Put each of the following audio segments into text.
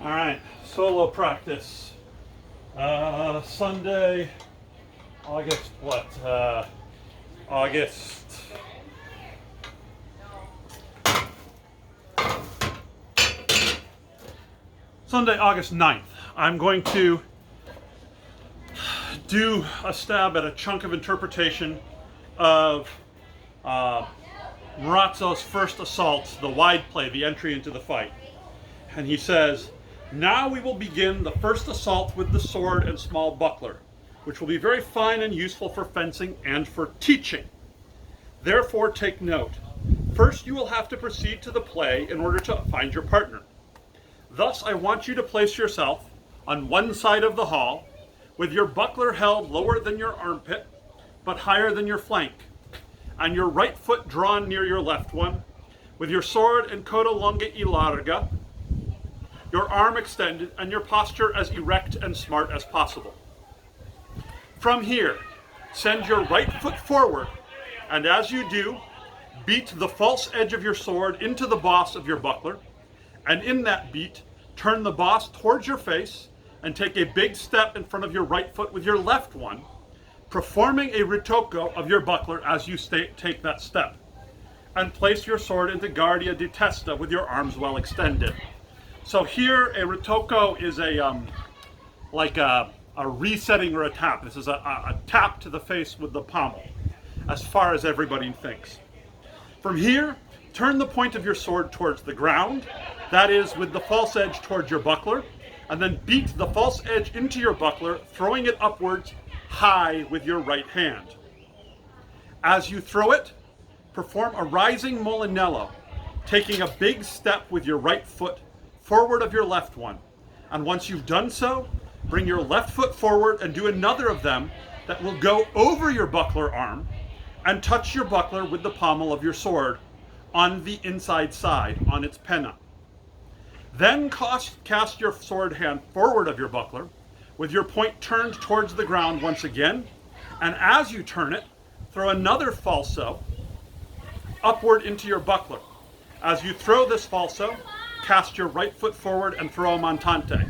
All right, solo practice. Sunday, August what? August. Sunday, August 9th. I'm going to do a stab at a chunk of interpretation of Marozzo's first assault, the wide play, the entry into the fight. And he says, now we will begin the first assault with the sword and small buckler, which will be very fine and useful for fencing and for teaching. Therefore take note. First you will have to proceed to the play in order to find your partner. Thus I want you to place yourself on one side of the hall, with your buckler held lower than your armpit, but higher than your flank, and your right foot drawn near your left one, with your sword and coda longa e larga, your arm extended, and your posture as erect and smart as possible. From here, send your right foot forward, and as you do, beat the false edge of your sword into the boss of your buckler, and in that beat, turn the boss towards your face and take a big step in front of your right foot with your left one, performing a ritocco of your buckler as you take that step, and place your sword into guardia di testa with your arms well extended. So here, a ritocco is like a resetting or a tap. This is a tap to the face with the pommel, as far as everybody thinks. From here, turn the point of your sword towards the ground, that is, with the false edge towards your buckler, and then beat the false edge into your buckler, throwing it upwards high with your right hand. As you throw it, perform a rising molinello, taking a big step with your right foot forward of your left one. And once you've done so, bring your left foot forward and do another of them that will go over your buckler arm and touch your buckler with the pommel of your sword on the inside side, on its penna. Then cast your sword hand forward of your buckler, with your point turned towards the ground once again, and as you turn it, throw another falso upward into your buckler. As you throw this falso, cast your right foot forward and throw a montante.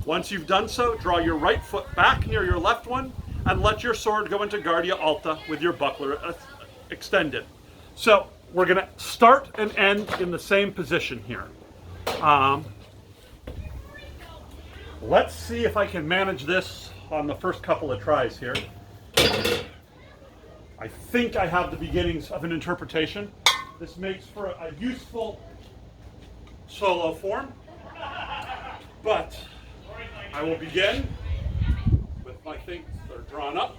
Once you've done so, draw your right foot back near your left one and let your sword go into guardia alta with your buckler extended. So we're going to start and end in the same position here. Let's see if I can manage this on the first couple of tries here. I think I have the beginnings of an interpretation. This makes for a useful solo form, but I will begin with my things that are drawn up,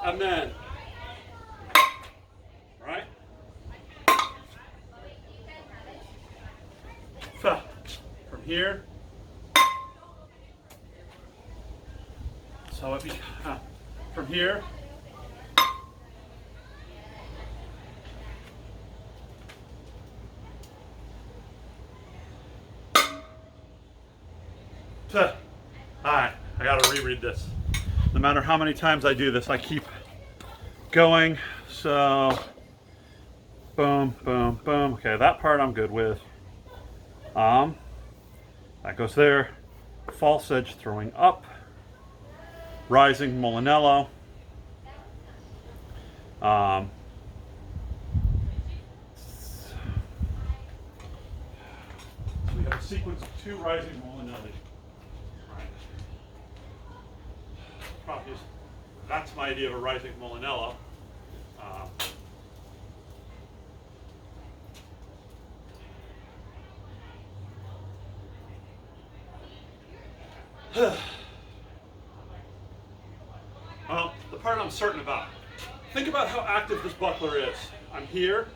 and then, right? So, from here, so from here, alright, I gotta reread this. No matter how many times I do this, I keep going. So, boom, boom, boom. Okay, that part I'm good with. That goes there. False edge throwing up. Rising molinello. So we have a sequence of 2 rising molinelli. Probably that's my idea of a rising molinello. Well, the part I'm certain about. Think about how active this buckler is. I'm here.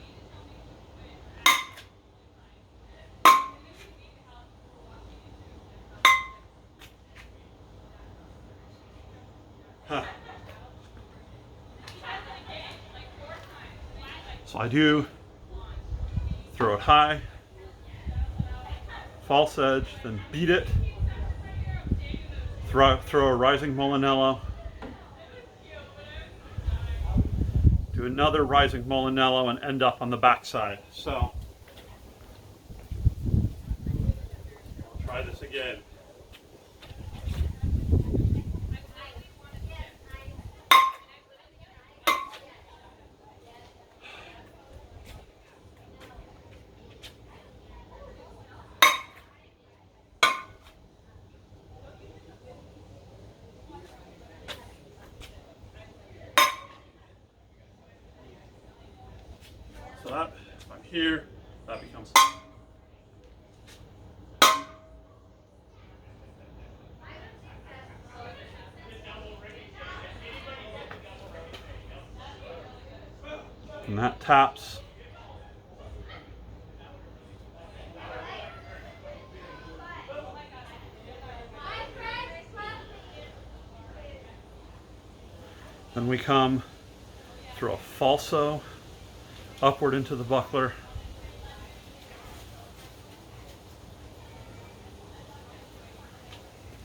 So I do throw it high, false edge, then beat it, throw a rising molinello, do another rising molinello, and end up on the back side. So, I'll try try this again. So that, if I'm here, that becomes. And that taps. Then we come through a falso upward into the buckler.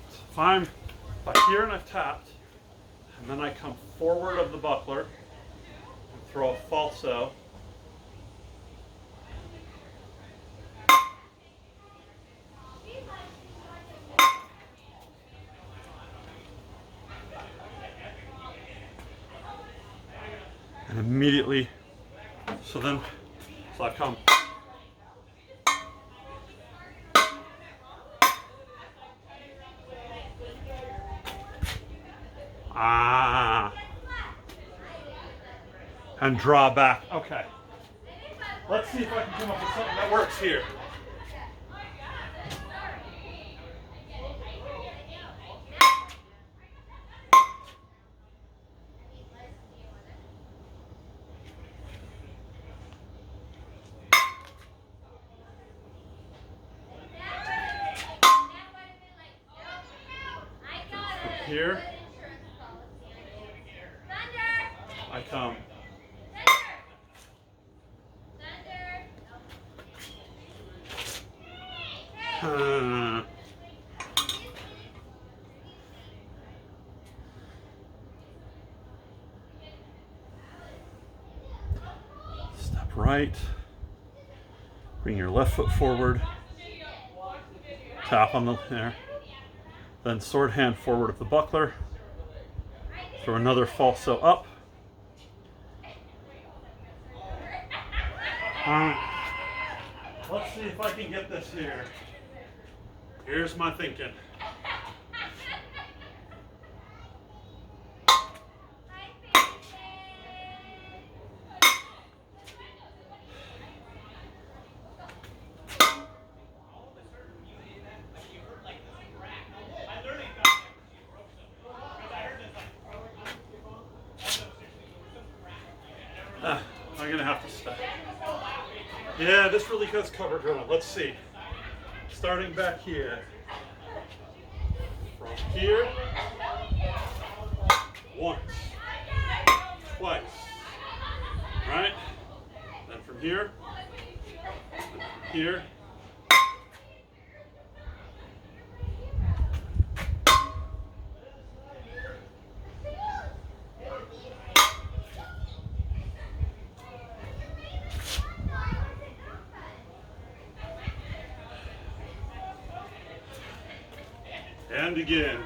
So if I'm here and I've tapped, and then I come forward of the buckler and throw a falso. And immediately, so I come. And draw back. Okay. Let's see if I can come up with something that works here. Here, I come. Step right. Bring your left foot forward. Tap on the there. Then sword hand forward of the buckler. Throw another falso up. Let's see if I can get this here. Here's my thinking. I'm gonna have to stop. Yeah, this really does cover ground. Let's see. Starting back here. From here. Once. Twice. Right? Then from here. Then from here. And again.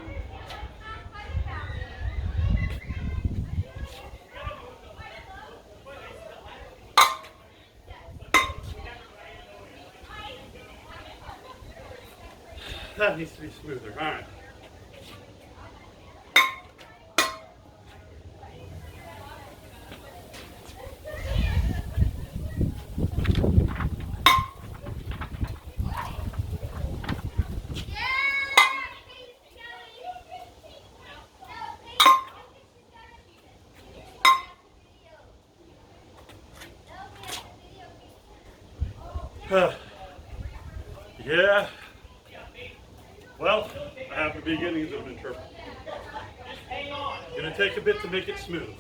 That needs to be smoother. All right. Yeah. Well, I have the beginnings of an interpreter. Gonna take a bit to make it smooth.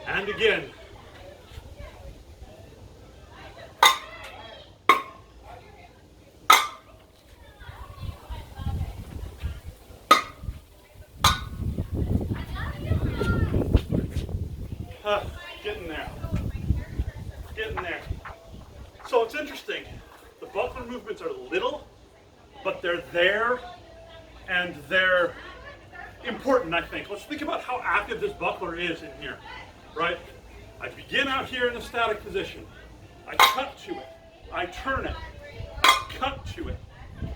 And again. Getting there. Getting there. So it's interesting. The buckler movements are little, but they're there, and they're important, I think. Let's think about how active this buckler is in here, right? I begin out here in a static position. I cut to it. I turn it. I cut to it.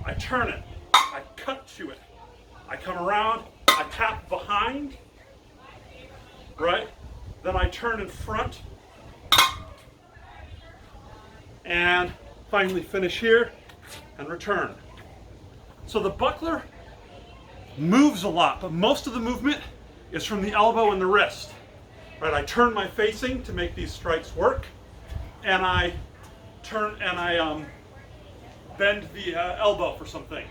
I turn it. I cut to it. I come around. I tap behind, right? Then I turn in front. And finally finish here and return. So the buckler moves a lot, but most of the movement is from the elbow and the wrist. Right? I turn my facing to make these strikes work, and I turn and I bend the elbow for some things.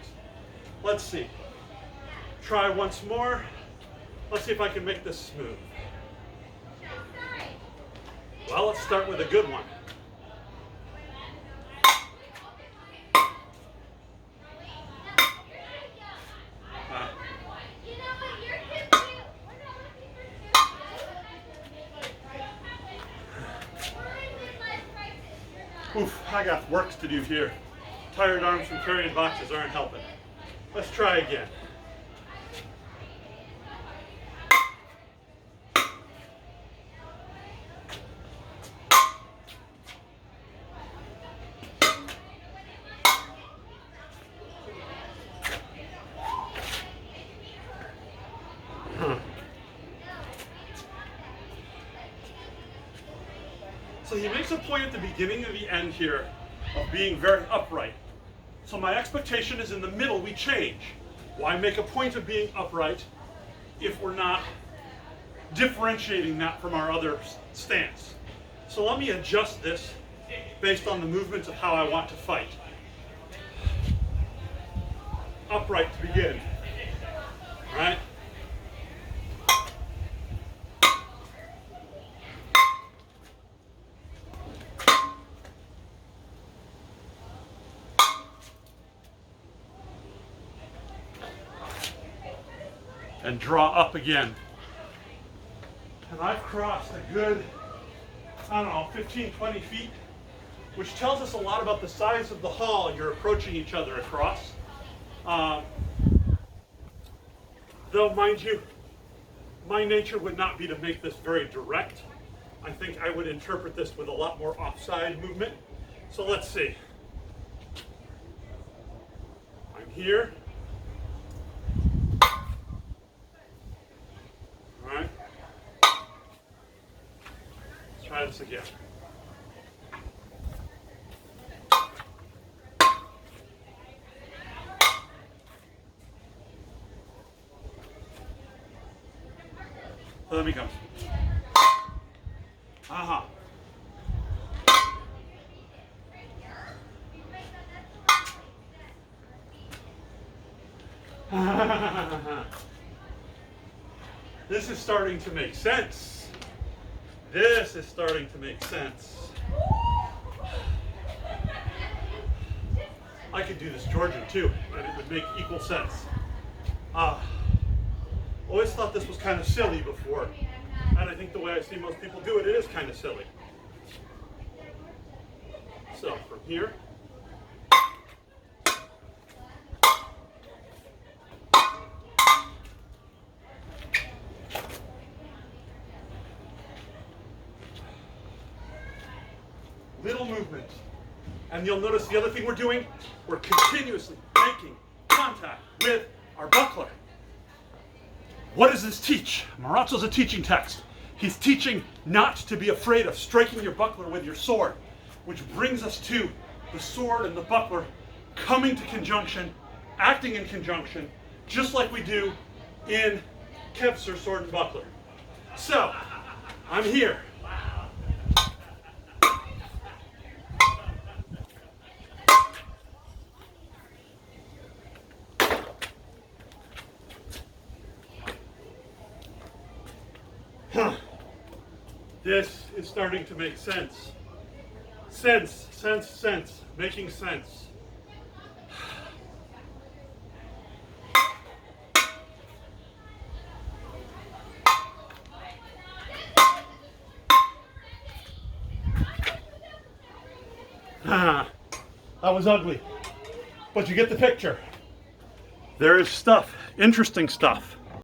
Let's see. Try once more. Let's see if I can make this smooth. Well, let's start with a good one. Oof, I got work to do here. Tired arms from carrying boxes aren't helping. Let's try again. So he makes a point at the beginning and the end here of being very upright. So my expectation is in the middle we change. Why make a point of being upright if we're not differentiating that from our other stance? So let me adjust this based on the movements of how I want to fight. Upright to begin, right? And draw up again. And I've crossed a good, I don't know, 15, 20 feet, which tells us a lot about the size of the hall you're approaching each other across. Though, mind you, my nature would not be to make this very direct. I think I would interpret this with a lot more offside movement. So let's see. I'm here. Try this again. So that becomes. Aha. This is starting to make sense. This is starting to make sense. I could do this Georgian too, and it would make equal sense. Always thought this was kind of silly before, and I think the way I see most people do it, it is kind of silly. So from here, little movement. And you'll notice the other thing we're doing, we're continuously making contact with our buckler. What does this teach? Marozzo's a teaching text. He's teaching not to be afraid of striking your buckler with your sword, which brings us to the sword and the buckler coming to conjunction, acting in conjunction, just like we do in Kevser sword and buckler. So, I'm here. This is starting to make sense. Sense. Making sense. That was ugly. But you get the picture. There is stuff, interesting stuff.